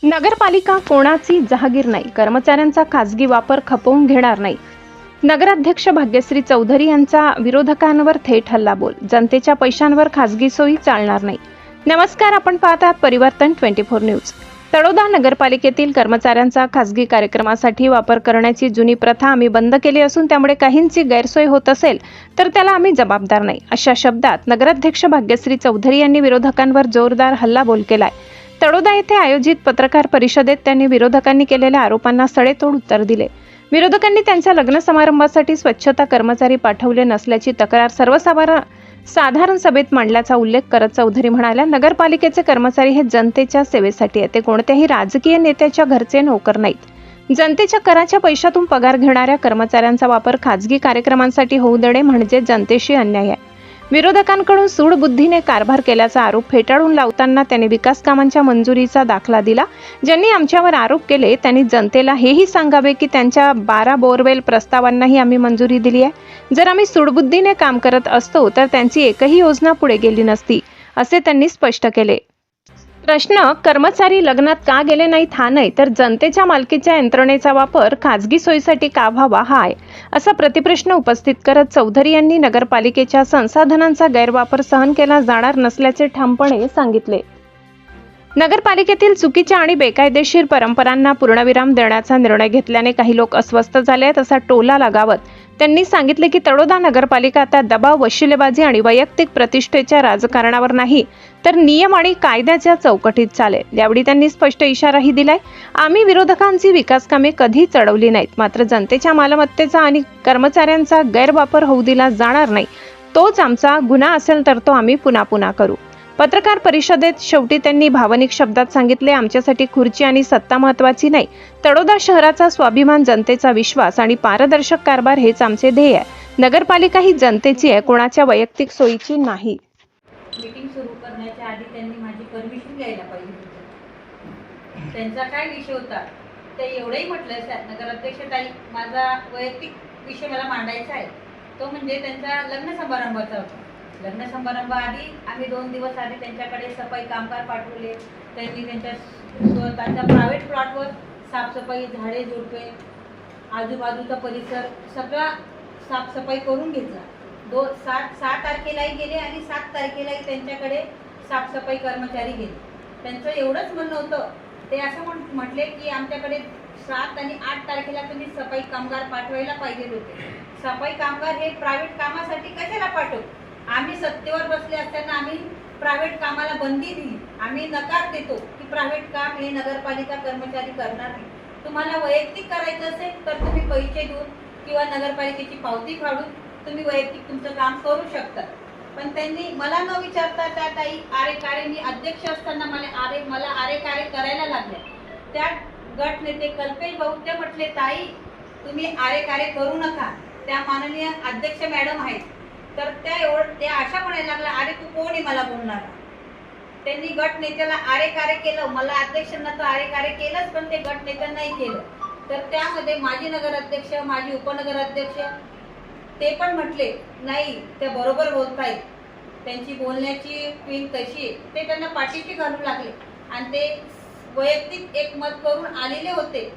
नगरपालिका कोणाची जहागीर नाही, कर्मचाऱ्यांचा खासगी वापर खपवून घेणार नाही. नगराध्यक्ष भाग्यश्री चौधरी यांचा विरोधकांवर थेट हल्लाबोल. जनतेच्या पैशांवर खासगी सोयी चालणार नाही. नमस्कार, आपण पाहत आहात परिवर्तन 24 न्यूज. तळोदा नगरपालिकेतील कर्मचाऱ्यांचा खासगी कार्यक्रमासाठी वापर करण्याची जुनी प्रथा आम्ही बंद केली असून त्यामुळे काहींची गैरसोय होत असेल तर त्याला आम्ही जबाबदार नाही, अशा शब्दात नगराध्यक्ष भाग्यश्री चौधरी यांनी विरोधकांवर जोरदार हल्लाबोल केलाय. तळोदा येथे आयोजित पत्रकार परिषदेत त्यांनी विरोधकांनी केलेल्या आरोपांना सडेतोड उत्तर दिले. विरोधकांनी त्यांच्या लग्न समारंभासाठी स्वच्छता कर्मचारी पाठवले नसल्याची तक्रार साधारण सभेत मांडल्याचा उल्लेख करत चौधरी म्हणाल्या, नगरपालिकेचे कर्मचारी हे जनतेच्या सेवेसाठी आहेत. ते कोणत्याही राजकीय नेत्याच्या घरचे नोकर नाहीत. जनतेच्या कराच्या पैशातून पगार घेणाऱ्या कर्मचाऱ्यांचा वापर खासगी कार्यक्रमांसाठी होऊ देणे म्हणजे जनतेशी अन्याय आहे. विरोधकांकडून सूडबुद्धीने कारभार केल्याचा आरोप फेटाळून लावताना त्यांनी विकास कामांच्या मंजुरीचा दाखला दिला. ज्यांनी आमच्यावर आरोप केले त्यांनी जनतेला हेही सांगावे की त्यांच्या 12 बोरवेल प्रस्तावांनाही आम्ही मंजुरी दिली आहे. जर आम्ही सूडबुद्धीने काम करत असतो तर त्यांची एकही योजना पुढे गेली नसती, असे त्यांनी स्पष्ट केले. प्रश्न कर्मचारी लग्नात का गेले नाहीत हा नाही, तर जनतेच्या मालकीच्या यंत्रणेचा वापर खासगी सोयीसाठी का व्हावा हा आहे, असा प्रतिप्रश्न उपस्थित करत चौधरी यांनी नगरपालिकेच्या संसाधनांचा गैरवापर सहन केला जाणार नसल्याचे ठामपणे सांगितले. नगरपालिकेतील चुकीच्या आणि बेकायदेशीर परंपरांना पूर्णविराम देण्याचा निर्णय घेतल्याने काही लोक अस्वस्थ झाले आहेत, असा टोला लगावत त्यांनी सांगितले की तळोदा नगरपालिका आता दबाव, वशिलेबाजी आणि वैयक्तिक प्रतिष्ठेच्या राजकारणावर नाही तर नियम आणि कायद्याच्या चौकटीत चालेल. यावेळी त्यांनी स्पष्ट इशाराही दिलाय, आम्ही विरोधकांची विकास कामे कधी चढवली नाहीत, मात्र जनतेच्या मालमत्तेचा आणि कर्मचाऱ्यांचा गैरवापर होऊ दिला जाणार नाही. तोच आमचा गुन्हा असेल तर तो आम्ही पुन्हा करू. पत्रकार परिषदेत शेवटी त्यांनी भावनिक शब्दात सांगितले, आमच्यासाठी खुर्ची आणि सत्ता महत्वाची नाही. तळोदा शहराचा स्वाभिमान, जनतेचा विश्वास आणि पारदर्शक कारभार हेच आमचे ध्येय आहे. नगरपालिका ही जनतेची आहे, कोणाच्या वैयक्तिक सोयीची नाही. मीटिंग सुरू करण्याच्या आधी त्यांनी माझी परमिशन घ्यायला पाहिजे होती. त्यांचा काय विषय होता ते एवढंही म्हटलं, नगराध्यक्ष ताई माझा वैयक्तिक विषय मला मांडायचा आहे. तो म्हणजे त्यांचा लग्न समारंभाचा होता. लग्न समारंभाआधी आम्ही 2 दिवस आधी त्यांच्याकडे सफाई कामगार पाठवले. त्यांनी त्यांच्या स्वतःच्या प्रायव्हेट प्लॉटवर साफसफाई, झाडे झुडपे, आजूबाजूचा परिसर सगळा साफसफाई करून घेतला. 6 तारखेलाही गेले आणि 7 तारखेलाही त्यांच्याकडे साफसफाई कर्मचारी गेले. त्यांचं एवढंच म्हणणं होतं, ते असं म्हटले की आमच्याकडे 7 आणि 8 तारखेला तुम्ही सफाई कामगार पाठवायला पाहिजे होते. सफाई कामगार हे प्रायव्हेट कामासाठी कशाला पाठवू? आम्ही सत्तेवर बसले असताना आम्ही प्रायव्हेट कामाला बंदी दिली. आम्ही नकार देतो की प्रायव्हेट काम हे नगरपालिका कर्मचारी करणार नाही. तुम्हाला वैयक्तिक करायचं असेल तर तुम्ही पैसे देऊन किंवा नगरपालिकेची पावती काढून तुम्ही वैयक्तिक तुमचं काम करू शकता. पण त्यांनी मला न विचारता त्या ताई आरे मी अध्यक्ष असताना मला आरे करायला लागल्या. त्या गट नेते कल्पेश भाऊ ते म्हटले, ताई तुम्ही आरे करू नका, त्या माननीय अध्यक्ष मॅडम आहेत. तर त्या अशा म्हणायला लागला, अरे तू कोण आहे मला बोलणार? त्यांनी गट नेत्याला आरे केलं. मला अध्यक्षांना तर आरे केलंच, पण ते गट नेत्यांना नाही केलं. तर त्यामध्ये माजी नगराध्यक्ष, माजी उपनगराध्यक्ष ते पण म्हटले, नाही ते बरोबर बोलतायत, त्यांची बोलण्याची पिन कशी आहे ते त्यांना पाठीशी घालू लागले आणि ते वैयक्तिक एक मत करून आलेले होते.